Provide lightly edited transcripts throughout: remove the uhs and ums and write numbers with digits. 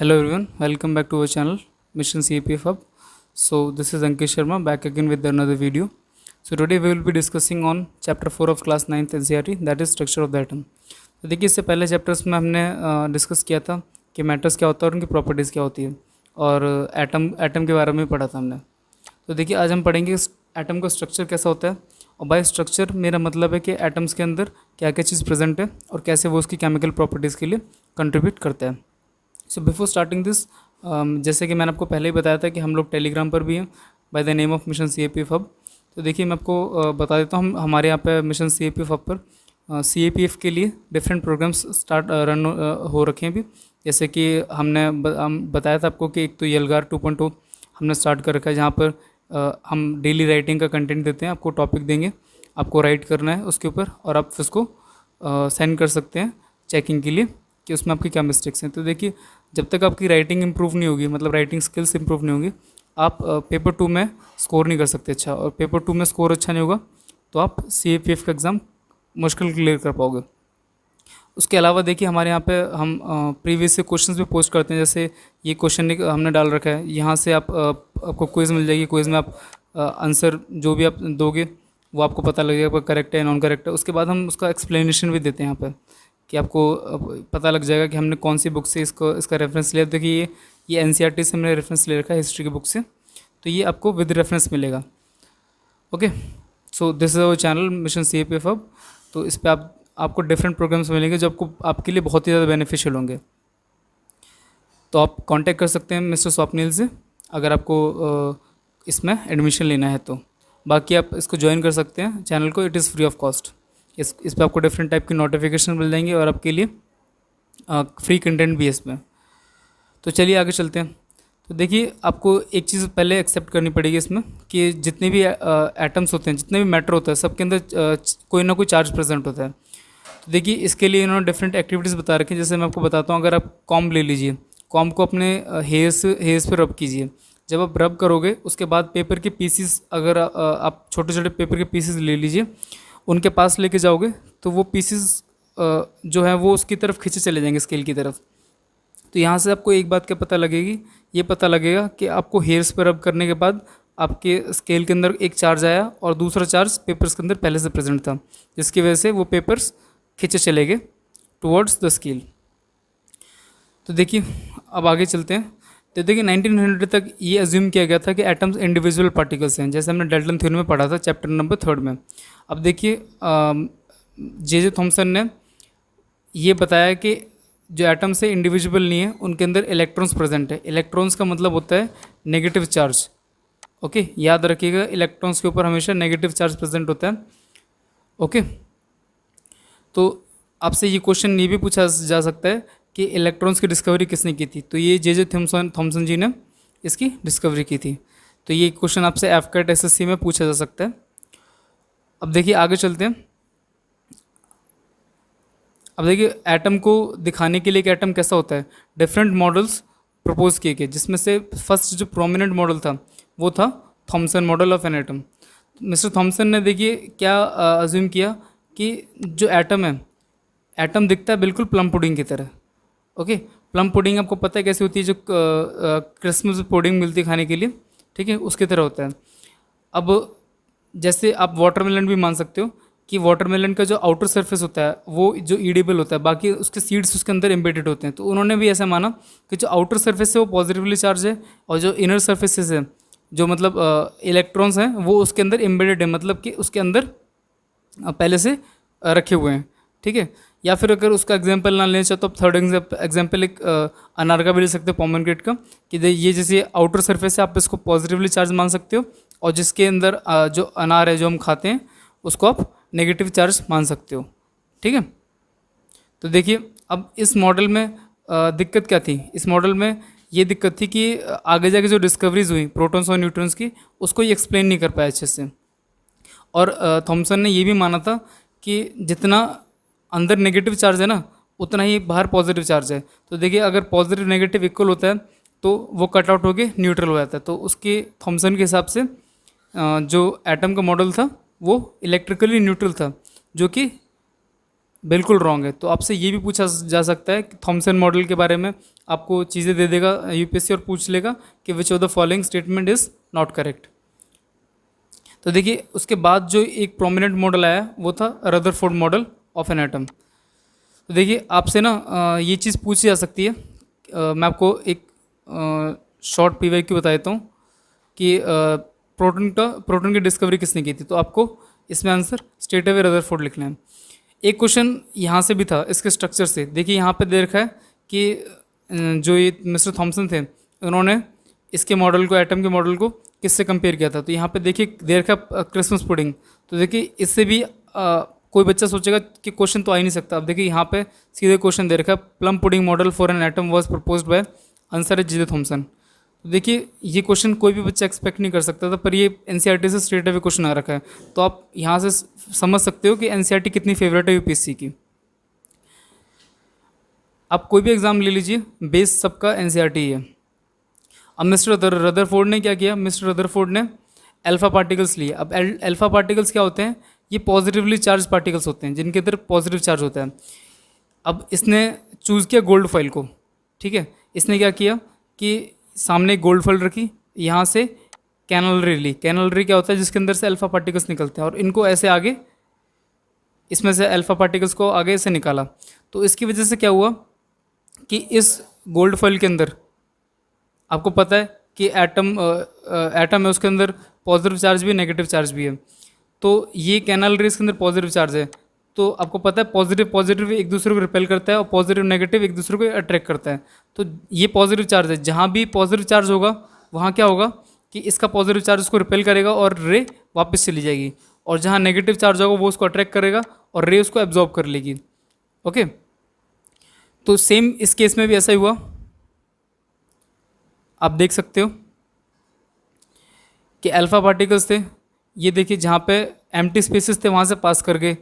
Hello everyone, welcome back to our channel Mission CAPF Hub. So this is Ankit Sharma back again with another video. So today we will be discussing on chapter 4 of class 9th NCERT, that is structure of the atom. तो देखिए इससे पहले chapters में हमने discuss किया था कि matters क्या होता है और उनकी प्रॉपर्टीज़ क्या होती है, और एटम के बारे में पढ़ा था हमने। तो देखिए आज हम पढ़ेंगे एटम का स्ट्रक्चर कैसा होता है, और बाय स्ट्रक्चर मेरा मतलब है कि एटम्स के अंदर क्या क्या चीज़ प्रेजेंट है और कैसे वो उसकी केमिकल प्रॉपर्टीज़ के लिए कंट्रीब्यूट करते हैं। सो बिफोर स्टार्टिंग दिस, जैसे कि मैंने आपको पहले ही बताया था कि हम लोग टेलीग्राम पर भी हैं by the name of mission CAPF hub. तो देखिए मैं आपको बता देता हूँ, हमारे यहाँ पे मिशन CAPF हब पर CAPF के लिए डिफरेंट प्रोग्राम्स रन हो रखे हैं अभी। जैसे कि हम बताया था आपको कि एक तो यलगार 2.0 हमने स्टार्ट कर रखा है, जहाँ पर हम डेली राइटिंग का कंटेंट देते हैं। आपको टॉपिक देंगे, आपको राइट करना है उसके ऊपर, और आप उसको सेंड कर सकते हैं चेकिंग के लिए कि उसमें आपकी क्या मिस्टेक्स हैं। तो देखिए जब तक आपकी राइटिंग इंप्रूव नहीं होगी, मतलब राइटिंग स्किल्स इंप्रूव नहीं होगी, आप पेपर 2 में स्कोर नहीं कर सकते अच्छा, और पेपर 2 में स्कोर अच्छा नहीं होगा तो आप CAPF का एग्ज़ाम मुश्किल क्लियर कर पाओगे। उसके अलावा देखिए हमारे यहाँ पे हम प्रीवियस से क्वेश्चंस भी पोस्ट करते हैं। जैसे ये क्वेश्चन हमने डाल रखा है, यहाँ से आपको क्विज़ मिल जाएगी। क्विज़ में आप आंसर जो भी आप दोगे वो आपको पता लगेगा करेक्ट है नॉन करेक्ट है। उसके बाद हम उसका एक्सप्लेनेशन भी देते हैं यहाँ पर, कि आपको पता लग जाएगा कि हमने कौन सी बुक से इसका रेफरेंस लिया। देखिए ये NCERT से हमने रेफरेंस ले रखा है, हिस्ट्री की बुक से, तो ये आपको विद रेफरेंस मिलेगा। Okay, so this is our channel mission CAPF hub. तो इस पर आपको डिफरेंट प्रोग्राम्स मिलेंगे जो आपके लिए बहुत ही ज़्यादा बेनिफिशियल होंगे। तो आप कांटेक्ट कर सकते हैं मिस्टर स्वप्निल से अगर आपको इसमें एडमिशन लेना है तो। बाकी आप इसको ज्वाइन कर सकते हैं चैनल को, it is free of cost. इस पर आपको डिफरेंट टाइप की नोटिफिकेशन मिल जाएंगे और आपके लिए फ्री कंटेंट भी है इसमें। तो चलिए आगे चलते हैं। तो देखिए आपको एक चीज़ पहले एक्सेप्ट करनी पड़ेगी इसमें, कि जितने भी एटम्स होते हैं, जितने भी मैटर होता है, सबके अंदर कोई ना कोई चार्ज प्रेजेंट होता है। तो देखिए इसके लिए इन्होंने डिफरेंट एक्टिविटीज़ बता रखी हैं। जैसे मैं आपको बताता हूँ, अगर आप कॉम्ब ले लीजिए, कॉम्ब को अपने हेयर्स पे रब कीजिए। जब आप रब करोगे उसके बाद पेपर के पीसीस, अगर आप छोटे छोटे पेपर के पीसीस ले लीजिए, उनके पास लेके जाओगे तो वो पीसीस जो है वो उसकी तरफ खींचे चले जाएंगे, स्केल की तरफ। तो यहाँ से आपको एक बात क्या पता लगेगी, ये पता लगेगा कि आपको हेयर्स पर रब करने के बाद आपके स्केल के अंदर एक चार्ज आया और दूसरा चार्ज पेपर्स के अंदर पहले से प्रेजेंट था, जिसकी वजह से वो पेपर्स खींचे चले गए टुवर्ड्स द स्केल। तो देखिए अब आगे चलते हैं। तो देखिए 1900 तक ये अज्यूम किया गया था कि एटम्स इंडिविजुअल पार्टिकल्स हैं, जैसे हमने डाल्टन थ्योरी में पढ़ा था चैप्टर नंबर 3 में। अब देखिए जे थॉमसन ने ये बताया कि जो एटम्स है इंडिविजुअल नहीं है, उनके अंदर इलेक्ट्रॉन्स प्रेजेंट है। इलेक्ट्रॉन्स का मतलब होता है नेगेटिव चार्ज। ओके, याद रखिएगा इलेक्ट्रॉन्स के ऊपर हमेशा नेगेटिव चार्ज प्रेजेंट होता है। ओके, तो आपसे ये क्वेश्चन ये भी पूछा जा सकता है कि इलेक्ट्रॉन्स की डिस्कवरी किसने की थी। तो ये जे थॉमसन जी ने इसकी डिस्कवरी की थी। तो ये क्वेश्चन आपसे एफकेट SSC में पूछा जा सकता है। अब देखिए आगे चलते हैं। अब देखिए एटम को दिखाने के लिए कि एटम कैसा होता है, डिफरेंट मॉडल्स प्रपोज किए गए, जिसमें से फर्स्ट जो प्रोमिनेंट मॉडल था वो था Thomson model of an atom. Mister Thomson ने देखिए क्या अज्यूम किया कि जो एटम है, एटम दिखता है बिल्कुल प्लम पुडिंग की तरह। ओके, प्लम पुडिंग आपको पता है कैसी होती है, जो क्रिसमस पुडिंग मिलती है खाने के लिए, ठीक है, उसकी तरह होता है। अब जैसे आप वाटरमेलन भी मान सकते हो कि वाटरमेलन का जो आउटर सरफेस होता है वो जो ईडेबल होता है, बाकी उसके सीड्स उसके अंदर एम्बेडेड होते हैं। तो उन्होंने भी ऐसा माना कि जो आउटर सरफेस है वो पॉजिटिवली चार्ज है, और जो इनर सरफेसेस है, जो मतलब इलेक्ट्रॉन्स हैं, वो उसके अंदर एम्बेडेड है, मतलब कि उसके अंदर पहले से रखे हुए हैं, ठीक है। या फिर अगर उसका एग्जांपल ना लेना चाहो तो आप थर्ड एग्जांपल एक अनार का भी ले सकते हो, पोमेग्रेनेट का, कि ये जैसे आउटर सरफेस है, आप इसको पॉजिटिवली चार्ज मान सकते हो, और जिसके अंदर जो अनार है जो हम खाते हैं उसको आप नेगेटिव चार्ज मान सकते हो, ठीक है। तो देखिए अब इस मॉडल में दिक्कत क्या थी, इस मॉडल में ये दिक्कत थी कि आगे जाके जो डिस्कवरीज हुई प्रोटॉन्स और न्यूट्रॉन्स की, उसको ये एक्सप्लेन नहीं कर पाया अच्छे से। और थॉमसन ने ये भी माना था कि जितना अंदर नेगेटिव चार्ज है ना, उतना ही बाहर पॉजिटिव चार्ज है। तो देखिए अगर पॉजिटिव नेगेटिव इक्वल होता है तो वो कट आउट होके न्यूट्रल हो जाता है। तो उसके थॉमसन के हिसाब से जो एटम का मॉडल था वो इलेक्ट्रिकली न्यूट्रल था, जो कि बिल्कुल रॉन्ग है। तो आपसे ये भी पूछा जा सकता है कि थॉमसन मॉडल के बारे में आपको चीज़ें दे देगा यूपीएससी और पूछ लेगा कि which of the following statement is not correct. तो देखिए उसके बाद जो एक प्रोमिनेंट मॉडल आया वो था Rutherford model of an atom. तो देखिए आपसे ना ये चीज़ पूछी जा सकती है। मैं आपको एक शॉर्ट पीवाईक्यू बता देता हूँ कि प्रोटॉन की डिस्कवरी किसने की थी। तो आपको इसमें आंसर स्ट्रेट अवे रदरफोर्ड लिखना है। एक क्वेश्चन यहाँ से भी था इसके स्ट्रक्चर से। देखिए यहाँ पे दे रखा है कि जो ये मिस्टर थॉमसन थे उन्होंने इसके मॉडल को, एटम के मॉडल को किससे कंपेयर किया था। तो यहाँ पे देखिए दे रखा है क्रिसमस पुडिंग। तो देखिए इससे भी कोई बच्चा सोचेगा कि क्वेश्चन तो आ ही नहीं सकता। अब देखिए यहाँ पे सीधे क्वेश्चन दे रखा है plum pudding model for an atom was proposed by answer है जी थॉमसन। तो देखिए ये क्वेश्चन कोई भी बच्चा एक्सपेक्ट नहीं कर सकता था, पर ये एनसीईआरटी से स्ट्रेट अवे क्वेश्चन आ रखा है। तो आप यहाँ से समझ सकते हो कि एनसीईआरटी कितनी फेवरेट है यूपीएससी की। आप कोई भी एग्जाम ले लीजिए, बेस सबका एनसीईआरटी ही है। अब मिस्टर रदरफोर्ड ने क्या किया, मिस्टर रदरफोर्ड ने अल्फा पार्टिकल्स लिए। अब अल्फा पार्टिकल्स क्या होते हैं, ये पॉजिटिवली चार्ज पार्टिकल्स होते हैं जिनके अंदर पॉजिटिव चार्ज होता है। अब इसने चूज़ किया गोल्ड फॉइल को, ठीक है। इसने क्या किया कि सामने एक गोल्ड फॉइल रखी, यहाँ से कैनलरी ली। कैनलरी क्या होता है, जिसके अंदर से अल्फा पार्टिकल्स निकलते हैं, और इनको ऐसे आगे, इसमें से अल्फा पार्टिकल्स को आगे से निकाला। तो इसकी वजह से क्या हुआ कि इस गोल्ड फॉइल के अंदर आपको पता है कि एटम है, उसके अंदर पॉजिटिव चार्ज भी है, नेगेटिव चार्ज भी है। तो ये कैनल रेस के अंदर पॉजिटिव चार्ज है। तो आपको पता है पॉजिटिव पॉजिटिव एक दूसरे को रिपेल करता है और पॉजिटिव नेगेटिव एक दूसरे को अट्रैक्ट करता है। तो ये पॉजिटिव चार्ज है, जहाँ भी पॉजिटिव चार्ज होगा वहाँ क्या होगा कि इसका पॉजिटिव चार्ज उसको रिपेल करेगा और रे वापस चली जाएगी, और जहाँ नेगेटिव चार्ज होगा वो उसको अट्रैक्ट करेगा और रे उसको एब्जॉर्ब कर लेगी। ओके, तो सेम इस केस में भी ऐसा ही हुआ। आप देख सकते हो कि अल्फा पार्टिकल्स थे, ये देखिए जहाँ पे एम्प्टी स्पेसेस थे वहाँ से पास कर गए,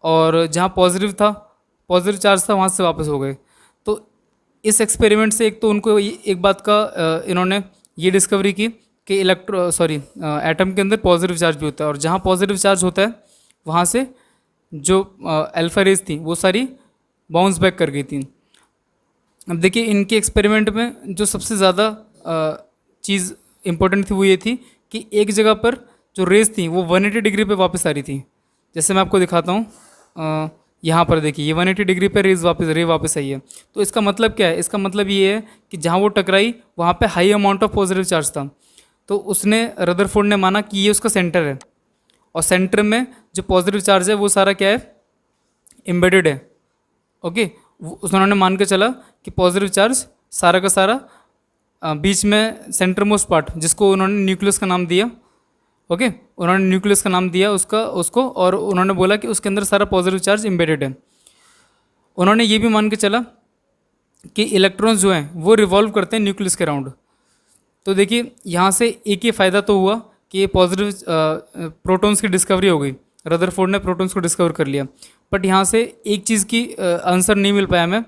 और जहाँ पॉजिटिव था, पॉजिटिव चार्ज था, वहाँ से वापस हो गए। तो इस एक्सपेरिमेंट से एक तो उनको एक बात का इन्होंने ये डिस्कवरी की कि एटम के अंदर पॉजिटिव चार्ज भी होता है, और जहाँ पॉजिटिव चार्ज होता है वहाँ से जो अल्फा रेज थी वो सारी बाउंस बैक कर गई थी। अब देखिए इनके एक्सपेरिमेंट में जो सबसे ज़्यादा चीज़ इम्पोर्टेंट थी वो ये थी कि एक जगह पर जो रेज थी वो 180 डिग्री पे वापस आ रही थी। जैसे मैं आपको दिखाता हूँ, यहाँ पर देखिए ये 180 डिग्री पे रे वापस आई है। तो इसका मतलब क्या है, इसका मतलब ये है कि जहाँ वो टकराई वहाँ पे high amount of positive charge था। तो उसने रदरफोर्ड ने माना कि ये उसका सेंटर है, और सेंटर में जो पॉजिटिव चार्ज है वो सारा क्या है, एम्बेडेड है। ओके, उन्होंने मान के चला कि पॉजिटिव चार्ज सारा का सारा बीच में सेंटर मोस्ट पार्ट, जिसको उन्होंने न्यूक्लियस का नाम दिया। ओके, उन्होंने न्यूक्लियस का नाम दिया उसको, और उन्होंने बोला कि उसके अंदर सारा पॉजिटिव चार्ज एम्बेडेड है। उन्होंने ये भी मान के चला कि इलेक्ट्रॉन्स जो हैं वो रिवॉल्व करते हैं न्यूक्लियस के अराउंड। तो देखिए यहाँ से एक ही फ़ायदा तो हुआ कि ये पॉजिटिव प्रोटॉन्स की डिस्कवरी हो गई, रदरफोर्ड ने प्रोटॉन्स को डिस्कवर कर लिया। बट यहाँ से एक चीज़ की आंसर नहीं मिल पाया हमें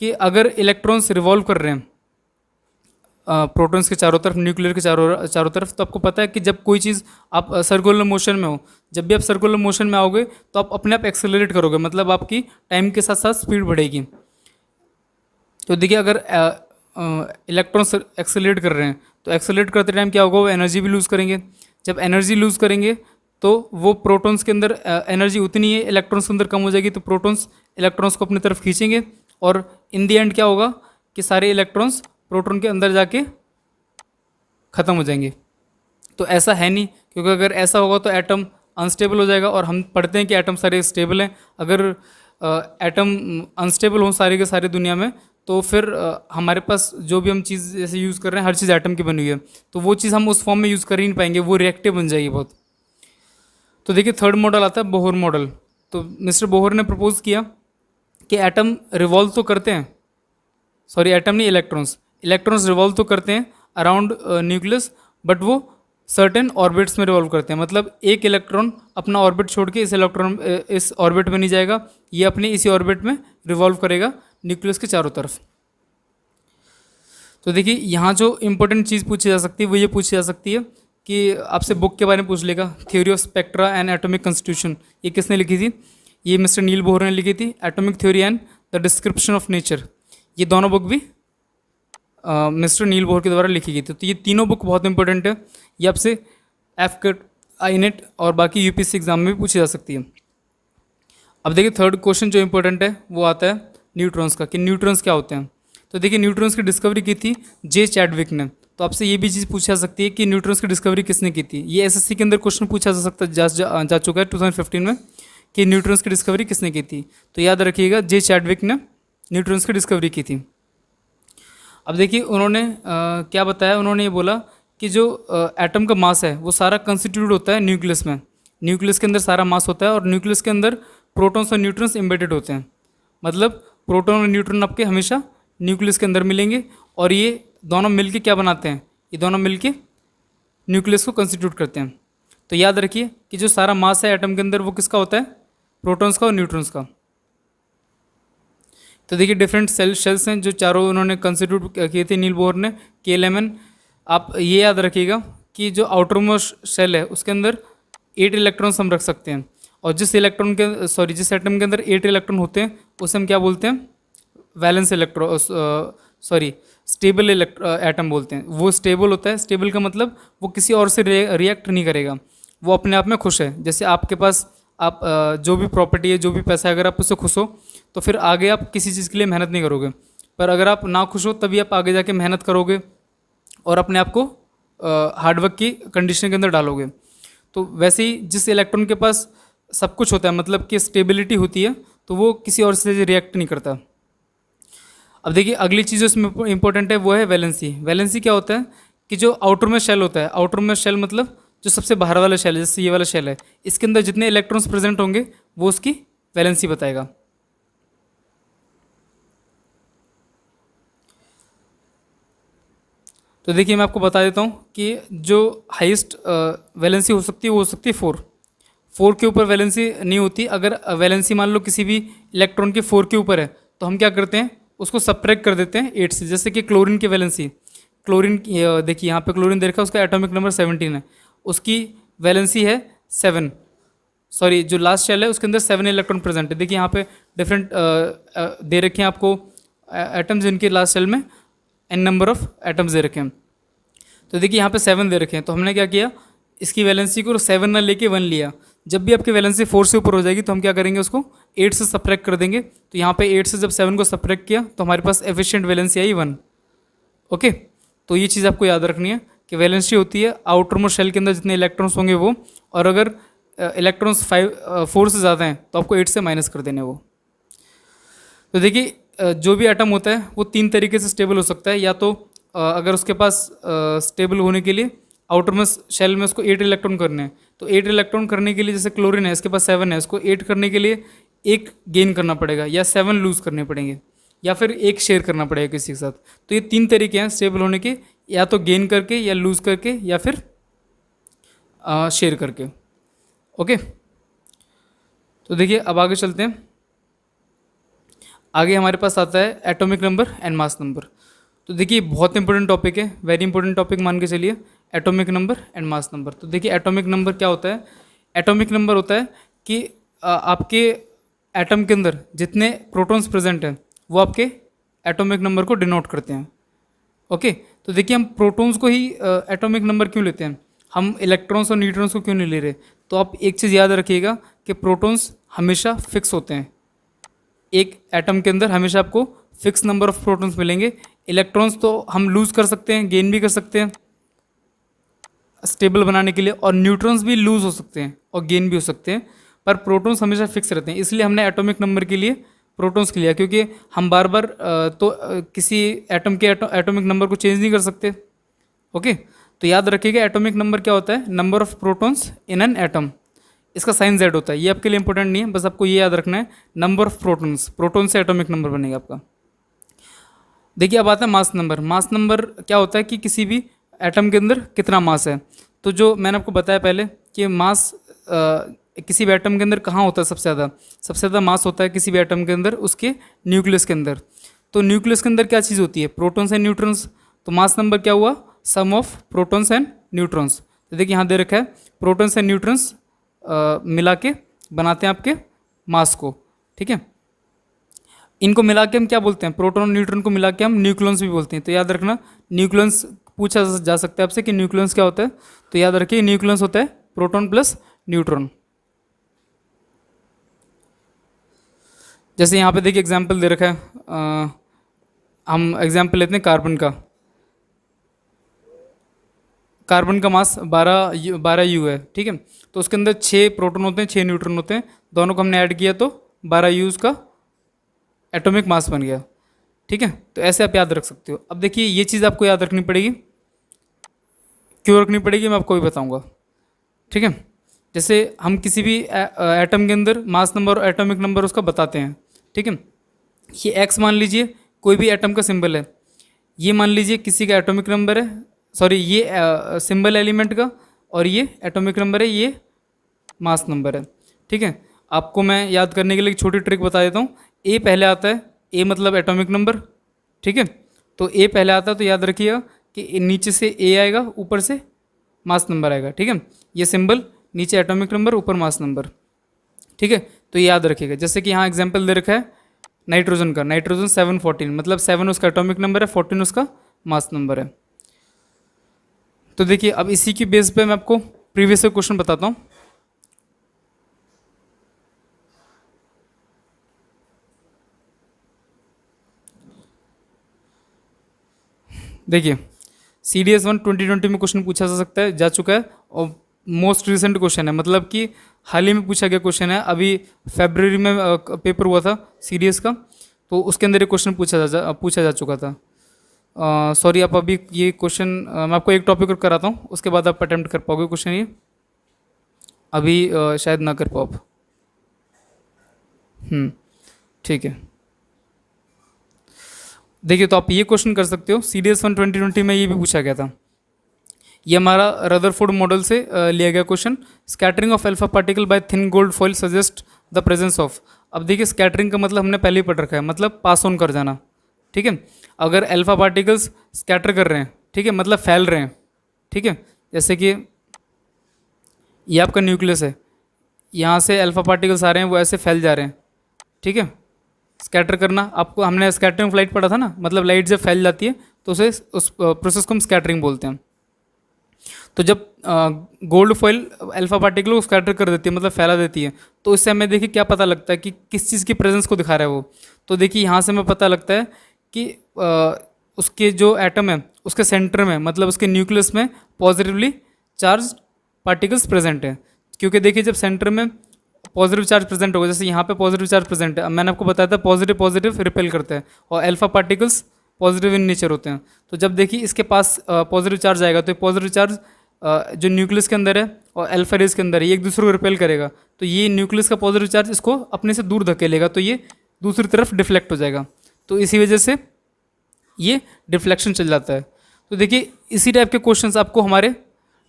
कि अगर इलेक्ट्रॉन्स रिवॉल्व कर रहे हैं प्रोटॉन्स के चारों तरफ, न्यूक्लियर के चारों तरफ, तो आपको पता है कि जब कोई चीज़ आप सर्कुलर मोशन में हो, जब भी आप सर्कुलर मोशन में आओगे तो आप अपने आप एक्सेलरेट करोगे, मतलब आपकी टाइम के साथ साथ स्पीड बढ़ेगी। तो देखिए अगर इलेक्ट्रॉन्स एक्सेलरेट कर रहे हैं तो एक्सेलरेट करते टाइम क्या होगा, वो एनर्जी भी लूज़ करेंगे। जब एनर्जी लूज़ करेंगे तो वो प्रोटॉन्स के अंदर एनर्जी उतनी है, इलेक्ट्रॉन्स के अंदर कम हो जाएगी, तो प्रोटॉन्स इलेक्ट्रॉन्स को अपनी तरफ खींचेंगे, और इन दी एंड क्या होगा कि सारे इलेक्ट्रॉन्स प्रोटॉन के अंदर जाके ख़त्म हो जाएंगे। तो ऐसा है नहीं, क्योंकि अगर ऐसा होगा तो एटम अनस्टेबल हो जाएगा, और हम पढ़ते हैं कि एटम सारे स्टेबल हैं। अगर एटम अनस्टेबल हो सारे के सारे दुनिया में, तो फिर हमारे पास जो भी हम चीज़ जैसे यूज़ कर रहे हैं हर चीज़ एटम की बनी हुई है, तो वो चीज़ हम उस फॉर्म में यूज़ कर ही नहीं पाएंगे, वो रिएक्टिव बन जाएगी बहुत। तो देखिए थर्ड मॉडल आता है बोहर मॉडल। तो मिस्टर बोहर ने प्रपोज किया कि एटम रिवॉल्व तो करते हैं, एटम नहीं, इलेक्ट्रॉन्स रिवॉल्व तो करते हैं अराउंड न्यूक्लियस, बट वो सर्टेन ऑर्बिट्स में रिवॉल्व करते हैं। मतलब एक इलेक्ट्रॉन अपना ऑर्बिट छोड़ के इस ऑर्बिट में नहीं जाएगा, ये अपने इसी ऑर्बिट में रिवॉल्व करेगा न्यूक्लियस के चारों तरफ। तो देखिए यहाँ जो इंपॉर्टेंट चीज़ पूछी जा सकती है वो ये पूछी जा सकती है कि आपसे बुक के बारे में पूछ लेगा, theory of spectra and atomic constitution, ये किसने लिखी थी। ये मिस्टर नील बोहर ने लिखी थी, atomic theory and the description of nature, ये दोनों बुक भी मिस्टर नील बोहर के द्वारा लिखी गई थी। तो ये तीनों बुक बहुत इंपॉर्टेंट है, ये आपसे एफकेट, आईनेट और बाकी यूपीएससी एग्जाम में भी पूछी जा सकती है। अब देखिए थर्ड क्वेश्चन जो इंपॉर्टेंट है वो आता है न्यूट्रॉन्स का, कि न्यूट्रॉन्स क्या होते हैं। तो देखिए न्यूट्रॉन्स की डिस्कवरी की थी जे चैडविक ने। तो आपसे ये भी चीज़ पूछी जा सकती है कि न्यूट्रॉन्स की डिस्कवरी किसने की थी। ये एसएससी के अंदर क्वेश्चन पूछा जा सकता जा चुका है 2015 में, कि न्यूट्रॉन्स की डिस्कवरी किसने की थी। तो याद रखिएगा जे चैडविक ने न्यूट्रॉन्स की डिस्कवरी की थी। अब देखिए उन्होंने क्या बताया, उन्होंने ये बोला कि जो एटम का मास है वो सारा कंस्टिट्यूट होता है न्यूक्लियस में। न्यूक्लियस के अंदर सारा मास होता है और न्यूक्लियस के अंदर प्रोटॉन्स और न्यूट्रॉन्स एम्बेडेड होते हैं। मतलब प्रोटॉन और न्यूट्रॉन आपके हमेशा न्यूक्लियस के अंदर मिलेंगे और ये दोनों मिलके क्या बनाते हैं, ये दोनों मिलके न्यूक्लियस को कंस्टिट्यूट करते हैं। तो याद रखिए कि जो सारा मास है एटम के अंदर वो किसका होता है, प्रोटॉन्स का और न्यूट्रॉन्स का। तो देखिए डिफरेंट शेल्स हैं जो चारों उन्होंने कंस्टिट्यूट किए थे नील बोहर ने, KLMN। आप ये याद रखिएगा कि जो आउटर मोस्ट शेल है उसके अंदर 8 इलेक्ट्रॉन्स हम रख सकते हैं, और जिस एटम के अंदर 8 इलेक्ट्रॉन होते हैं उसे हम क्या बोलते हैं, वैलेंस स्टेबल एटम बोलते हैं। वो स्टेबल होता है, स्टेबल का मतलब वो किसी और से रिएक्ट नहीं करेगा, वो अपने आप में खुश है। जैसे आपके पास आप जो भी प्रॉपर्टी है, जो भी पैसा है, अगर आप उससे खुश हो तो फिर आगे आप किसी चीज़ के लिए मेहनत नहीं करोगे, पर अगर आप ना खुश हो तभी आप आगे जाके मेहनत करोगे और अपने आप को हार्डवर्क की कंडीशन के अंदर डालोगे। तो वैसे ही जिस इलेक्ट्रॉन के पास सब कुछ होता है, मतलब कि स्टेबिलिटी होती है, तो वो किसी और से रिएक्ट नहीं करता। अब देखिए अगली चीज़ जो इसमें इंपॉर्टेंट है वो है वैलेंसी। वैलेंसी क्या होता है कि जो आउटर में शेल होता है, आउटर में शेल मतलब जो सबसे बाहर वाला शेल है, जैसे ये वाला शेल है, इसके अंदर जितने इलेक्ट्रॉन्स प्रेजेंट होंगे वो उसकी वैलेंसी बताएगा। तो देखिए मैं आपको बता देता हूँ कि जो हाईएस्ट वैलेंसी हो सकती है वो हो सकती है 4 के ऊपर वैलेंसी नहीं होती। अगर वैलेंसी मान लो किसी भी इलेक्ट्रॉन के 4 के ऊपर है तो हम क्या करते हैं, उसको सब्ट्रैक्ट कर देते हैं 8 से। जैसे कि क्लोरीन की वैलेंसी, क्लोरीन देखिए यहाँ पे क्लोरीन दे रखा है, उसका एटॉमिक नंबर 17 है, उसकी वैलेंसी है 7। जो लास्ट शेल है उसके अंदर 7 इलेक्ट्रॉन प्रेजेंट है। देखिए यहाँ पे डिफरेंट दे रखे हैं आपको एटम्स, जिनके लास्ट शेल में n number of atoms they रखे हैं। तो देखिए यहाँ पे 7 दे रखे हैं, तो हमने क्या किया, इसकी वैलेंसी को 7 ना लेके 1 लिया। जब भी आपकी वैलेंसी 4 से ऊपर हो जाएगी तो हम क्या करेंगे, उसको 8 से सब्ट्रैक्ट कर देंगे। तो यहाँ पे 8 से जब 7 को सब्ट्रैक्ट किया तो हमारे पास एफिशिएंट वैलेंसी आई 1। ओके, तो ये चीज़ आपको याद रखनी है कि वैलेंसी होती है आउटर मोस्ट शेल के अंदर जितने इलेक्ट्रॉन्स होंगे वो, और अगर इलेक्ट्रॉन्स 4 से ज़्यादा हैं तो आपको 8 से माइनस कर देने वो। तो देखिए जो भी एटम होता है वो 3 तरीके से स्टेबल हो सकता है। या तो अगर उसके पास स्टेबल होने के लिए आउटर में शेल में उसको 8 इलेक्ट्रॉन करने हैं, तो 8 इलेक्ट्रॉन करने के लिए, जैसे क्लोरीन है इसके पास 7 है, इसको 8 करने के लिए 1 गेन करना पड़ेगा, या 7 लूज़ करने पड़ेंगे, या फिर 1 शेयर करना पड़ेगा किसी के साथ। तो ये 3 तरीके हैं स्टेबल होने के, या तो गेन करके, या लूज़ करके, या फिर शेयर करके। ओके, तो देखिए अब आगे चलते हैं। आगे हमारे पास आता है atomic number and mass number. तो देखिए बहुत इंपॉर्टेंट टॉपिक है, वेरी इंपॉर्टेंट टॉपिक मान के चलिए, atomic number and mass number. तो देखिए एटॉमिक नंबर क्या होता है, एटॉमिक नंबर होता है कि आपके एटम के अंदर जितने प्रोटॉन्स प्रेजेंट हैं वो आपके एटॉमिक नंबर को डिनोट करते हैं। ओके, तो देखिए हम प्रोटॉन्स को ही एटॉमिक नंबर क्यों लेते हैं, हम इलेक्ट्रॉन्स और न्यूट्रॉन्स को क्यों नहीं ले रहे। तो आप एक चीज़ याद रखिएगा कि प्रोटॉन्स हमेशा फिक्स होते हैं, एक एटम के अंदर हमेशा आपको फिक्स नंबर ऑफ प्रोटॉन्स मिलेंगे। इलेक्ट्रॉन्स तो हम लूज़ कर सकते हैं, गेन भी कर सकते हैं स्टेबल बनाने के लिए, और न्यूट्रॉन्स भी लूज़ हो सकते हैं और गेन भी हो सकते हैं, पर प्रोटॉन्स हमेशा फिक्स रहते हैं। इसलिए हमने एटॉमिक नंबर के लिए प्रोटॉन्स के लिया, क्योंकि हम बार बार किसी एटम के एटॉमिक नंबर को चेंज नहीं कर सकते। ओके, तो याद रखिएगा एटॉमिक नंबर क्या होता है, number of protons in an atom. इसका साइन Z होता है, ये आपके लिए इंपॉर्टेंट नहीं है, बस आपको ये याद रखना है, नंबर ऑफ प्रोटॉन्स, प्रोटॉन से एटॉमिक नंबर बनेगा आपका। देखिए अब आता है मास नंबर। मास नंबर क्या होता है कि किसी भी एटम के अंदर कितना मास है। तो जो मैंने आपको बताया पहले कि मास किसी भी एटम के अंदर कहाँ होता है, सबसे ज़्यादा मास होता है किसी भी एटम के अंदर उसके न्यूक्लियस के अंदर। तो न्यूक्लियस के अंदर क्या चीज़ होती है, प्रोटॉन्स एंड न्यूट्रॉन्स। तो मास नंबर क्या हुआ, सम ऑफ प्रोटॉन्स एंड न्यूट्रॉन्स। तो देखिए यहाँ दे रखा है प्रोटॉन्स एंड न्यूट्रॉन्स मिला के बनाते हैं आपके मास को, ठीक है। इनको मिला के हम क्या बोलते हैं, प्रोटॉन और न्यूट्रॉन को मिला के हम न्यूक्लियस भी बोलते हैं। तो याद रखना, न्यूक्लियस पूछा जा सकता है आपसे कि न्यूक्लियस क्या होता है, तो याद रखिए न्यूक्लियस होता है प्रोटॉन प्लस न्यूट्रॉन। जैसे यहाँ पे देखिए एग्जाम्पल दे रखा है, हम एग्जाम्पल लेते हैं कार्बन का। कार्बन का मास 12 यू है, ठीक है। तो उसके अंदर 6 प्रोटॉन होते हैं, 6 न्यूट्रॉन होते हैं, दोनों को हमने ऐड किया तो 12 यू उसका एटॉमिक मास बन गया, ठीक है। तो ऐसे आप याद रख सकते हो। अब देखिए ये चीज़ आपको याद रखनी पड़ेगी, क्यों रखनी पड़ेगी मैं आपको भी बताऊंगा, ठीक है। जैसे हम किसी भी एटम के अंदर मास नंबर और एटॉमिक नंबर उसका बताते हैं, ठीक है। ये एक्स मान लीजिए कोई भी एटम का सिंबल है, ये मान लीजिए किसी का एटॉमिक नंबर है, सॉरी ये सिंबल एलिमेंट का, और ये एटॉमिक नंबर है, ये मास नंबर है, ठीक है। आपको मैं याद करने के लिए एक छोटी ट्रिक बता देता हूँ। ए पहले आता है, ए मतलब एटॉमिक नंबर, ठीक है। तो ए पहले आता है तो याद रखिएगा कि नीचे से ए आएगा, ऊपर से मास नंबर आएगा, ठीक है। ये सिंबल नीचे एटॉमिक नंबर, ऊपर मास नंबर, ठीक है। तो ये याद रखिएगा। जैसे कि यहाँ एग्जाम्पल दे रखा है नाइट्रोजन का, नाइट्रोजन 714 मतलब 7 उसका एटॉमिक नंबर है, 14 उसका मास नंबर है। तो देखिए अब इसी की बेस पे मैं आपको प्रीवियस से क्वेश्चन बताता हूँ। देखिए CDS1 2020 में क्वेश्चन पूछा जा सकता है, जा चुका है, और मोस्ट रिसेंट क्वेश्चन है, मतलब कि हाल ही में पूछा गया क्वेश्चन है। अभी फरवरी में पेपर हुआ था CDS का, तो उसके अंदर ये क्वेश्चन पूछा जा चुका था। सॉरी आप अभी ये क्वेश्चन मैं आपको एक टॉपिक और कराता हूँ, उसके बाद आप अटेम्प्ट कर पाओगे क्वेश्चन ये, अभी शायद ना कर पाओ आप। ठीक है। देखिए तो आप ये क्वेश्चन कर सकते हो, CDS1 2020 में ये भी पूछा गया था। ये हमारा रदरफोर्ड मॉडल से लिया गया question. Scattering of alpha particle by thin gold foil suggest the presence of. अब देखिए स्कैटरिंग का मतलब हमने पहले ही पढ़ रखा है, मतलब पास ऑन कर जाना, ठीक है। अगर अल्फा पार्टिकल्स स्कैटर कर रहे हैं, ठीक है, मतलब फैल रहे हैं, ठीक है। जैसे कि ये आपका न्यूक्लियस है, यहाँ से अल्फा पार्टिकल्स आ रहे हैं, वो ऐसे फैल जा रहे हैं, ठीक है। स्कैटर करना, आपको हमने स्कैटरिंग ऑफ लाइट पढ़ा था ना, मतलब लाइट जब फैल जाती है तो उसे उस प्रोसेस को हम स्कैटरिंग बोलते हैं। तो जब गोल्ड फॉइल अल्फा पार्टिकल को स्कैटर कर देती है, मतलब फैला देती है, तो इससे हमें देखिए क्या पता लगता है कि किस चीज़ की प्रेजेंस को दिखा रहा है वो। तो देखिए यहाँ से हमें पता लगता है कि उसके जो एटम है उसके सेंटर में, मतलब उसके न्यूक्लियस में पॉजिटिवली चार्ज पार्टिकल्स प्रेजेंट है। क्योंकि देखिए जब सेंटर में पॉजिटिव चार्ज प्रेजेंट होगा, जैसे यहाँ पे पॉजिटिव चार्ज प्रेजेंट है, मैंने आपको बताया था पॉजिटिव पॉजिटिव रिपेल करते हैं, और alpha particles positive in nature होते हैं। तो जब देखिए इसके पास पॉजिटिव चार्ज आएगा, तो पॉजिटिव चार्ज जो न्यूक्लियस के अंदर है और अल्फा रेज के अंदर है, ये एक दूसरे को रिपेल करेगा। तो ये न्यूक्लियस का पॉजिटिव चार्ज इसको अपने से दूर धकेलेगा, तो ये दूसरी तरफ डिफ्लेक्ट हो जाएगा। तो इसी वजह से ये डिफ्लेक्शन चल जाता है। तो देखिए इसी टाइप के क्वेश्चंस आपको हमारे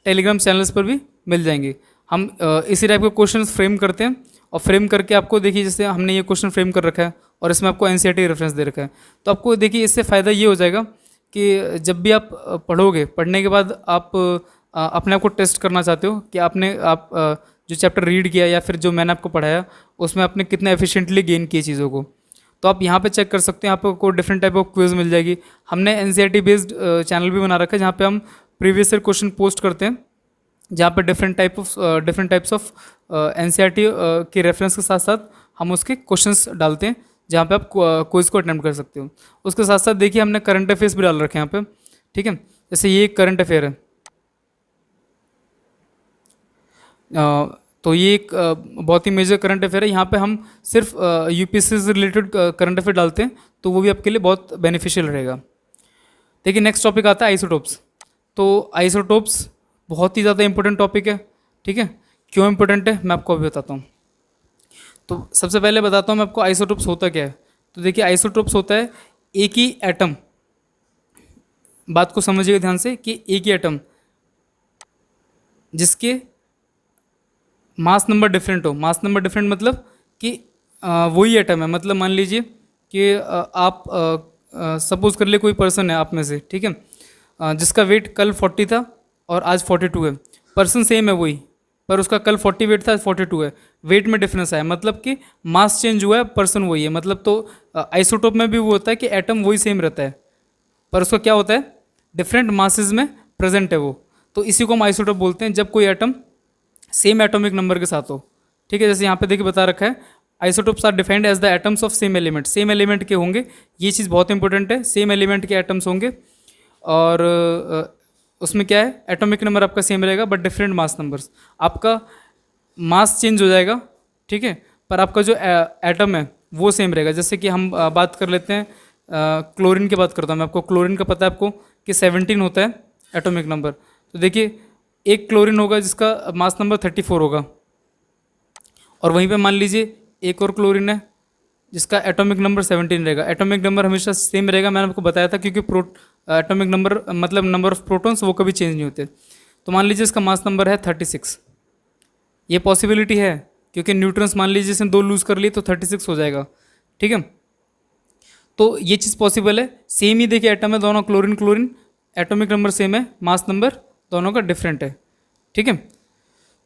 टेलीग्राम चैनल्स पर भी मिल जाएंगे। हम इसी टाइप के क्वेश्चंस फ्रेम करते हैं, और फ्रेम करके आपको देखिए जैसे हमने ये क्वेश्चन फ्रेम कर रखा है और इसमें आपको NCERT रेफरेंस दे रखा है। तो आपको देखिए इससे फ़ायदा ये हो जाएगा कि जब भी आप पढ़ोगे, पढ़ने के बाद आप अपने आप को टेस्ट करना चाहते हो कि आप जो चैप्टर रीड किया या फिर जो मैंने आपको पढ़ाया उसमें आपने कितना एफिशिएंटली गेन किए चीज़ों को, तो आप यहाँ पे चेक कर सकते हैं। आपको डिफरेंट टाइप ऑफ क्विज मिल जाएगी। हमने NCERT बेस्ड चैनल भी बना रखा है, जहाँ पे हम प्रीवियस ईयर क्वेश्चन पोस्ट करते हैं, जहाँ पे डिफरेंट टाइप्स ऑफ NCERT के रेफरेंस के साथ साथ हम उसके क्वेश्चंस डालते हैं, जहाँ पे आप क्विज को अटेम्प्ट कर सकते हो। उसके साथ साथ देखिए हमने करंट अफेयर्स भी डाल रखे हैं यहाँ पे, ठीक है। जैसे ये एक करंट अफेयर है, तो ये एक बहुत ही मेजर करंट अफेयर है। यहाँ पे हम सिर्फ UPSC से रिलेटेड करंट अफेयर डालते हैं, तो वो भी आपके लिए बहुत बेनिफिशियल रहेगा। देखिए नेक्स्ट टॉपिक आता है आइसोटोप्स। तो आइसोटोप्स बहुत ही ज़्यादा इंपॉर्टेंट टॉपिक है, ठीक है। क्यों इंपॉर्टेंट है मैं आपको अभी बताता हूँ। तो सबसे पहले बताता हूँ मैं आपको आइसोटोप्स होता क्या है। तो देखिए आइसोटोप्स होता है एक ही एटम, बात को समझिएगा ध्यान से, कि एक ही एटम जिसके मास नंबर डिफरेंट हो। मास नंबर डिफरेंट मतलब कि वही एटम है, मतलब मान लीजिए कि आप सपोज कर ले कोई पर्सन है आप में से, ठीक है, जिसका वेट कल 40 था और आज 42 है, पर्सन सेम है वही, पर उसका कल 40 वेट था, 42 है, वेट में डिफरेंस आया, मतलब कि मास चेंज हुआ है, पर्सन वही है। मतलब तो आइसोटोप में भी वो होता है कि एटम वही सेम रहता है, पर उसका क्या होता है, डिफरेंट मासेस में प्रेजेंट है वो। तो इसी को हम आइसोटोप बोलते हैं, जब कोई एटम सेम एटॉमिक नंबर के साथ हो। ठीक है, जैसे यहाँ पे देखिए बता रखा है, isotopes are defined as the atoms of same element. Same element के होंगे, ये चीज़ बहुत इंपॉर्टेंट है, सेम एलिमेंट के एटम्स होंगे, और उसमें क्या है, एटॉमिक नंबर आपका सेम रहेगा बट डिफरेंट मास नंबर्स। आपका मास चेंज हो जाएगा, ठीक है, पर आपका जो एटम है वो सेम रहेगा। जैसे कि हम बात कर लेते हैं, क्लोरीन की बात करता हूँ मैं आपको। क्लोरीन का पता है आपको कि 17 होता है एटॉमिक नंबर। तो देखिए एक क्लोरीन होगा जिसका मास नंबर 34 होगा, और वहीं पे मान लीजिए एक और क्लोरीन है जिसका एटॉमिक नंबर 17 रहेगा। एटॉमिक नंबर हमेशा सेम रहेगा, मैंने आपको बताया था, क्योंकि एटॉमिक नंबर मतलब नंबर ऑफ प्रोटॉन्स वो कभी चेंज नहीं होते। तो मान लीजिए इसका मास नंबर है 36, ये पॉसिबिलिटी है, क्योंकि न्यूट्रॉन्स मान लीजिए इसने 2 लूज़ कर लिए तो 36 हो जाएगा। ठीक है, तो ये चीज़ पॉसिबल है। सेम ही देखिए एटम है दोनों, chlorine chlorine, atomic number same है, मास नंबर दोनों का डिफरेंट है। ठीक है,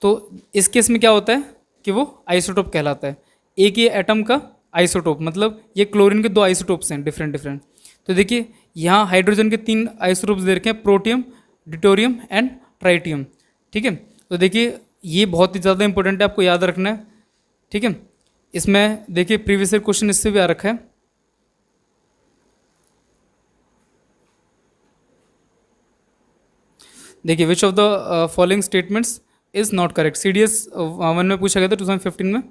तो इस केस में क्या होता है कि वो आइसोटोप कहलाता है। एक ये एटम का आइसोटोप, मतलब ये क्लोरीन के 2 आइसोटोप्स हैं डिफरेंट डिफरेंट। तो देखिए यहाँ हाइड्रोजन के 3 आइसोटोप्स दे रखे हैं, प्रोटियम, ड्यूटेरियम एंड ट्राइटियम। ठीक है, तो देखिए ये बहुत ही ज़्यादा इंपॉर्टेंट है, आपको याद रखना है। ठीक है, इसमें देखिए प्रीवियस ईयर क्वेश्चन इससे भी आ रखा है। देखिए which of the following statements is not correct, CDS 1 में पूछा गया था 2015 में।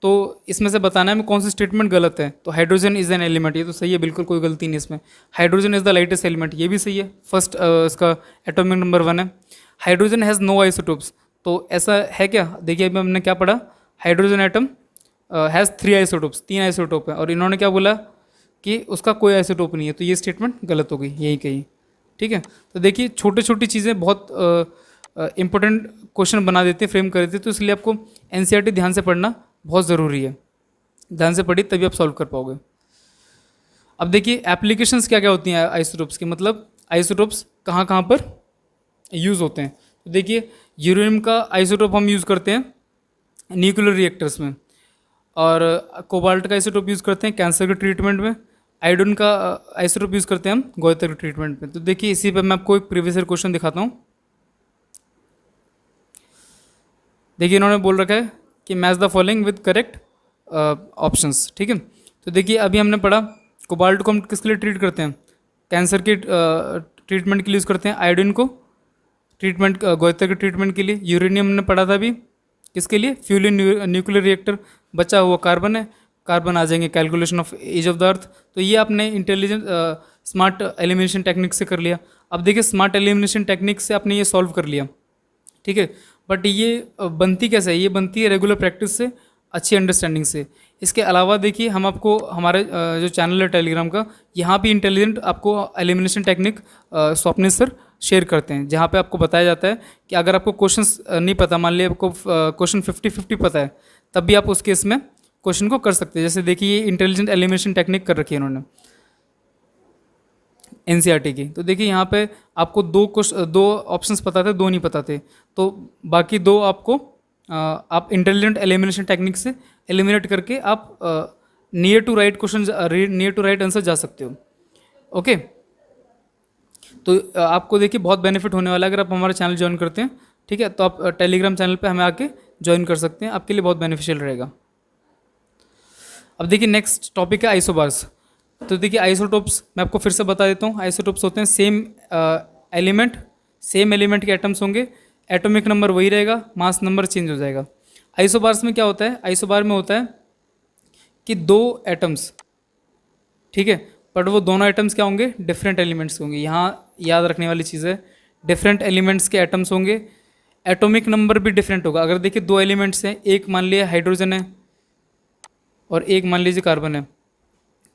तो इसमें से बताना है मैं कौन सी स्टेटमेंट गलत है। तो हाइड्रोजन इज़ एन एलिमेंट, ये तो सही है, बिल्कुल कोई गलती नहीं इसमें। Hydrogen is the lightest element, ये भी सही है, फर्स्ट इसका एटॉमिक नंबर 1 है। हाइड्रोजन हैज़ नो आइसोटोप्स, तो ऐसा है क्या, देखिए अभी हमने क्या पढ़ा, hydrogen atom has 3 isotopes, 3 isotope है, और इन्होंने क्या बोला कि उसका कोई आइसोटोप नहीं है, तो ये स्टेटमेंट गलत हो गई यही कही। ठीक है, तो देखिए छोटी छोटी चीज़ें बहुत इंपॉर्टेंट क्वेश्चन बना देती है, फ्रेम कर देती है, तो इसलिए आपको NCERT ध्यान से पढ़ना बहुत ज़रूरी है। ध्यान से पढ़िए तभी आप सॉल्व कर पाओगे। अब देखिए एप्लीकेशंस क्या क्या होती हैं आइसोटोप्स की, मतलब आइसोटोप्स कहाँ कहाँ पर यूज़ होते हैं। तो देखिए यूरेनियम का आइसोटोप हम यूज़ करते हैं न्यूक्लियर रिएक्टर्स में, और कोबाल्ट का आइसोटोप यूज़ करते हैं कैंसर के ट्रीटमेंट में, आयोडीन का आइसोटोप यूज़ करते हैं हम गोइटर के ट्रीटमेंट में। तो देखिए इसी पर मैं आपको एक प्रीवियस ईयर क्वेश्चन दिखाता हूँ। देखिए इन्होंने बोल रखा है कि match the following with correct options. ठीक है, तो देखिए अभी हमने पढ़ा कोबाल्ट को हम किसके लिए ट्रीट करते हैं, कैंसर के ट्रीटमेंट के लिए यूज़ करते हैं, आयोडीन को ट्रीटमेंट गोइटर के ट्रीटमेंट के लिए, यूरेनियम ने पढ़ा था अभी किसके लिए, फ्यूल इन न्यूक्लियर रिएक्टर, बचा हुआ कार्बन है, कार्बन आ जाएंगे calculation of age of the earth. तो ये आपने इंटेलिजेंट स्मार्ट एलिमिनेशन टेक्निक से कर लिया। अब देखिए स्मार्ट एलिमिनेशन टेक्निक से आपने ये सॉल्व कर लिया, ठीक है, बट ये बनती कैसे है, ये बनती है रेगुलर प्रैक्टिस से, अच्छी अंडरस्टैंडिंग से। इसके अलावा देखिए हम आपको हमारे जो चैनल है टेलीग्राम का, यहाँ भी इंटेलिजेंट आपको elimination technique Swapnil sir share करते हैं, जहाँ पे आपको बताया जाता है कि अगर आपको क्वेश्चंस नहीं पता, मान लिया आपको क्वेश्चन 50-50 पता है, तब भी आप उस केस में क्वेश्चन को कर सकते हैं। जैसे देखिए ये इंटेलिजेंट एलिमिनेशन टेक्निक कर रखी है इन्होंने NCERT की। तो देखिए यहाँ पे आपको दो ऑप्शंस पता थे, 2 नहीं पता थे, तो बाकी 2 आपको आप इंटेलिजेंट एलिमिनेशन टेक्निक से एलिमिनेट करके आप near to right question, near to right answer जा सकते हो। ओके, तो आपको देखिए बहुत बेनिफिट होने वाला है अगर आप हमारा चैनल ज्वाइन करते हैं। ठीक है, तो आप टेलीग्राम चैनल पे हमें आके ज्वाइन कर सकते हैं, आपके लिए बहुत बेनिफिशियल रहेगा। अब देखिए नेक्स्ट टॉपिक है आइसोबार्स। तो देखिए आइसोटोप्स मैं आपको फिर से बता देता हूँ। आइसोटोप्स होते हैं सेम एलिमेंट, सेम एलिमेंट के एटम्स होंगे, एटॉमिक नंबर वही रहेगा, मास नंबर चेंज हो जाएगा। आइसोबार्स में क्या होता है, आइसोबार में होता है कि 2 एटम्स, ठीक है, बट वो दोनों एटम्स क्या होंगे, डिफरेंट एलिमेंट्स होंगे। यहाँ याद रखने वाली चीज़ है, डिफरेंट एलिमेंट्स के एटम्स होंगे, एटॉमिक नंबर भी डिफरेंट होगा। अगर देखिए 2 एलिमेंट्स हैं, एक मान लिया हाइड्रोजन है और एक मान लीजिए कार्बन है,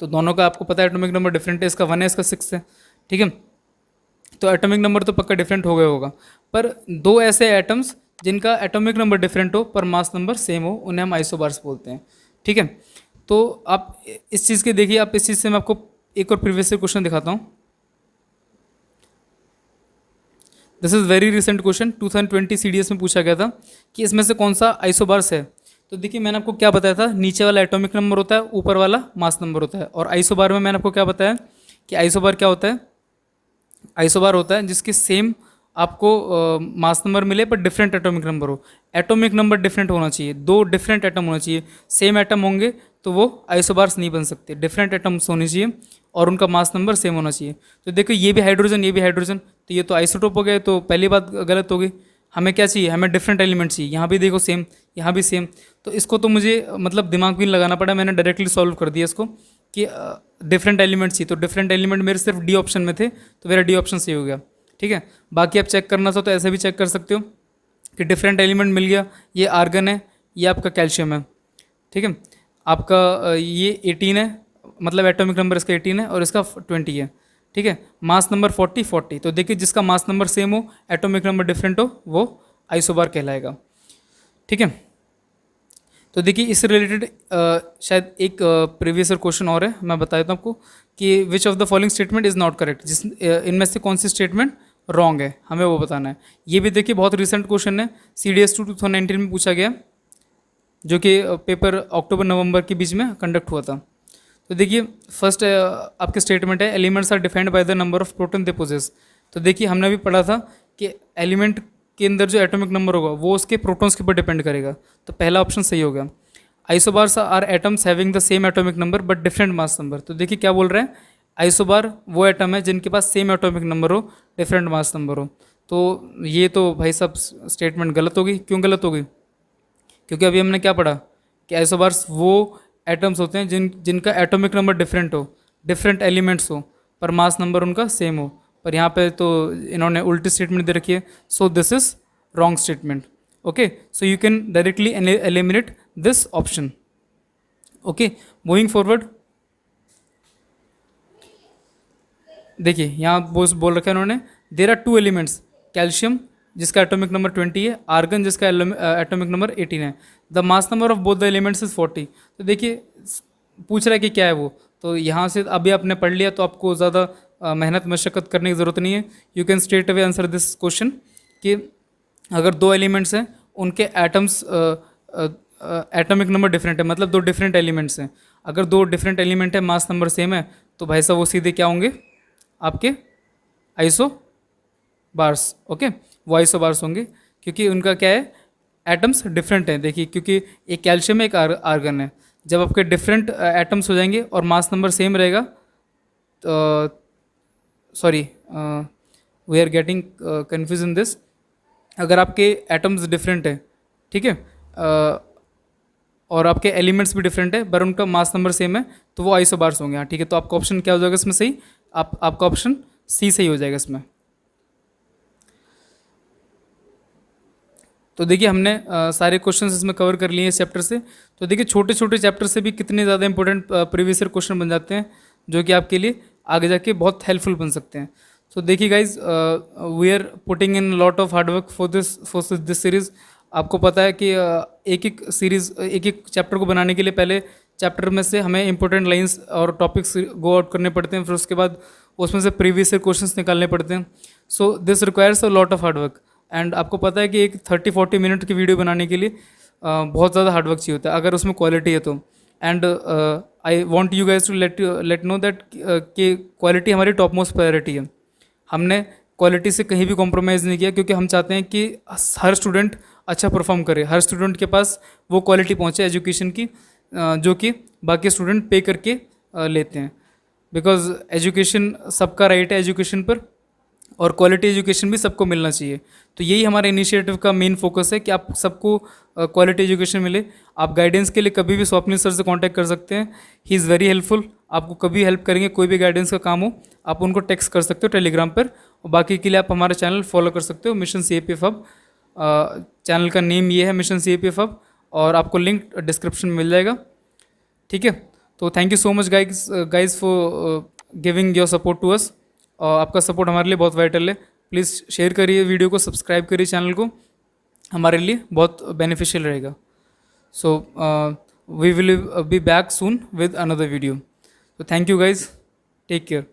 तो दोनों का आपको पता है एटॉमिक नंबर डिफरेंट है, इसका 1 है इसका 6 है। ठीक है, तो एटॉमिक नंबर तो पक्का डिफरेंट हो गया होगा, पर 2 ऐसे एटम्स जिनका एटॉमिक नंबर डिफरेंट हो पर मास नंबर सेम हो, उन्हें हम आइसोबार्स बोलते हैं। ठीक है, तो आप इस चीज़ के देखिए, आप इस चीज़ से मैं आपको एक और प्रीवियस क्वेश्चन दिखाता हूँ। This is very recent question, 2020 CDS में पूछा गया था कि इसमें से कौन सा आइसोबार्स है। तो देखिए मैंने आपको क्या बताया था, नीचे वाला एटॉमिक नंबर होता है, ऊपर वाला मास नंबर होता है। और आइसोबार में मैंने आपको क्या बताया कि आइसोबार क्या होता है, आइसोबार होता है जिसके सेम आपको मास नंबर मिले पर डिफरेंट एटॉमिक नंबर हो। एटॉमिक नंबर डिफरेंट होना चाहिए, दो डिफरेंट एटम होना चाहिए। सेम एटम होंगे तो वो आइसोबार्स नहीं बन सकते, डिफरेंट एटम्स होने चाहिए और उनका मास नंबर सेम होना चाहिए। तो देखो ये भी हाइड्रोजन, ये भी हाइड्रोजन, तो ये तो आइसोटोप हो गए, तो पहली बात गलत हो गई। हमें क्या चाहिए, हमें डिफरेंट एलिमेंट चाहिए। यहाँ भी देखो सेम, यहाँ भी सेम। तो इसको तो मुझे मतलब दिमाग भी नहीं लगाना पड़ा, मैंने डायरेक्टली सॉल्व कर दिया इसको कि डिफरेंट एलिमेंट चाहिए। तो डिफरेंट एलिमेंट मेरे सिर्फ डी ऑप्शन में थे, तो मेरा डी ऑप्शन सही हो गया। ठीक है, बाकी आप चेक करना चाहो तो ऐसे भी चेक कर सकते हो कि डिफरेंट एलिमेंट मिल गया, ये आर्गन है, ये आपका कैल्शियम है। ठीक है, आपका ये 18 है, मतलब एटॉमिक नंबर इसका 18 है और इसका 20 है। ठीक है, मास नंबर 40। तो देखिए जिसका मास नंबर सेम हो, एटॉमिक नंबर डिफरेंट हो, वो आइसोबार कहलाएगा। ठीक है, तो देखिए इससे रिलेटेड शायद एक प्रीवियस क्वेश्चन और है, मैं बता देता हूँ आपको कि which of the following statement is not correct, जिस इनमें से कौन सी स्टेटमेंट रॉन्ग है, हमें वो बताना है। ये भी देखिए बहुत रिसेंट क्वेश्चन है, CDS 2019 में पूछा गया, जो कि पेपर अक्टूबर नवंबर के बीच में कंडक्ट हुआ था। तो देखिए फर्स्ट आपके स्टेटमेंट है, elements are defined by the number of proton they possess. तो देखिए हमने भी पढ़ा था कि एलिमेंट के अंदर जो एटॉमिक नंबर होगा वो उसके प्रोटॉन्स के ऊपर डिपेंड करेगा, तो पहला ऑप्शन सही हो गया। Isobars are atoms having the same atomic number but different mass number. तो देखिए क्या बोल रहे हैं, आइसोबार वो एटम है जिनके पास सेम एटॉमिक नंबर हो, डिफरेंट मास नंबर हो। तो ये तो भाई सब स्टेटमेंट गलत हो गई। क्यों गलत हो गई, क्योंकि अभी हमने क्या पढ़ा कि आइसोबार्स वो एटम्स होते हैं जिनका एटॉमिक नंबर डिफरेंट हो, डिफरेंट एलिमेंट्स हो, पर मास नंबर उनका सेम हो। पर यहाँ पे तो इन्होंने उल्टी स्टेटमेंट दे रखी है, so this is wrong statement. Okay, so you can directly eliminate this option. Okay, moving forward, देखिए यहाँ बोल रखा है उन्होंने, there are two elements, calcium जिसका एटॉमिक नंबर 20 है, आर्गन जिसका एटॉमिक नंबर 18 है, the mass number of both the elements is 40। तो देखिए पूछ रहा है कि क्या है वो, तो यहाँ से अभी आपने पढ़ लिया तो आपको ज़्यादा मेहनत मशक्क़त करने की ज़रूरत नहीं है। You can straight away answer this question कि अगर दो एलिमेंट्स हैं उनके एटम्स एटॉमिक नंबर डिफरेंट है, मतलब दो डिफरेंट एलिमेंट्स हैं, अगर दो डिफरेंट एलिमेंट है मास नंबर सेम है, तो भाई साहब वो सीधे क्या होंगे, आपके आइसो बार्स। ओके, वो आइसो बार्स होंगे क्योंकि उनका क्या है, एटम्स डिफरेंट हैं। देखिए क्योंकि एक कैल्शियम है, एक आर्गन है, जब आपके डिफरेंट एटम्स हो जाएंगे और मास नंबर सेम रहेगा, तो sorry we are getting confuse in this, अगर आपके एटम्स डिफरेंट है, ठीक है, और आपके एलिमेंट्स भी डिफरेंट है पर उनका मास नंबर सेम है, तो वो आइसोबार्स होंगे। हाँ ठीक है, तो आपका ऑप्शन क्या हो जाएगा इसमें सही, आपका ऑप्शन सी सही हो जाएगा इसमें। तो देखिए हमने सारे क्वेश्चंस इसमें कवर कर लिए इस चैप्टर से। तो देखिए छोटे छोटे चैप्टर से भी कितने ज़्यादा इंपॉर्टेंट प्रीवियस ईयर क्वेश्चन बन जाते हैं, जो कि आपके लिए आगे जाके बहुत हेल्पफुल बन सकते हैं। तो देखिए guys, we are putting in lot of hard work for this series. आपको पता है कि एक एक सीरीज़, एक एक चैप्टर को बनाने के लिए पहले चैप्टर में से हमें इंपॉर्टेंट लाइंस और टॉपिक्स गो आउट करने पड़ते हैं, फिर उसके बाद उसमें से प्रीवियस ईयर क्वेश्चंस निकालने पड़ते हैं। So this requires a lot of hard work. And आपको पता है कि एक 30-40 मिनट की वीडियो बनाने के लिए बहुत ज़्यादा हार्डवर्क चाहिए होता है, अगर उसमें क्वालिटी है तो। And I want you guys to let know that कि क्वालिटी हमारी टॉप मोस्ट प्रायोरिटी है। हमने क्वालिटी से कहीं भी कॉम्प्रोमाइज़ नहीं किया, क्योंकि हम चाहते हैं कि हर स्टूडेंट अच्छा परफॉर्म करे, हर स्टूडेंट के पास वो क्वालिटी पहुँचे एजुकेशन की जो कि बाकी स्टूडेंट पे करके लेते हैं। बिकॉज एजुकेशन सबका राइट है एजुकेशन पर, और क्वालिटी एजुकेशन भी सबको मिलना चाहिए। तो यही हमारे इनिशिएटिव का मेन फोकस है कि आप सबको क्वालिटी एजुकेशन मिले। आप गाइडेंस के लिए कभी भी स्वप्निल सर से कांटेक्ट कर सकते हैं, ही इज़ वेरी हेल्पफुल, आपको कभी हेल्प करेंगे, कोई भी गाइडेंस का काम हो आप उनको टेक्स्ट कर सकते हो टेलीग्राम पर। और बाकी के लिए आप हमारा चैनल फॉलो कर सकते हो, मिशन CAPF हब। चैनल का नेम ये है, मिशन CAPF हब, और आपको लिंक डिस्क्रिप्शन में मिल जाएगा। ठीक है, तो thank you so much guys for giving your support to us. और आपका सपोर्ट हमारे लिए बहुत वाइटल है। प्लीज़ शेयर करिए वीडियो को, सब्सक्राइब करिए चैनल को, हमारे लिए बहुत बेनिफिशियल रहेगा। So we will be back soon with another video. तो thank you guys, take care.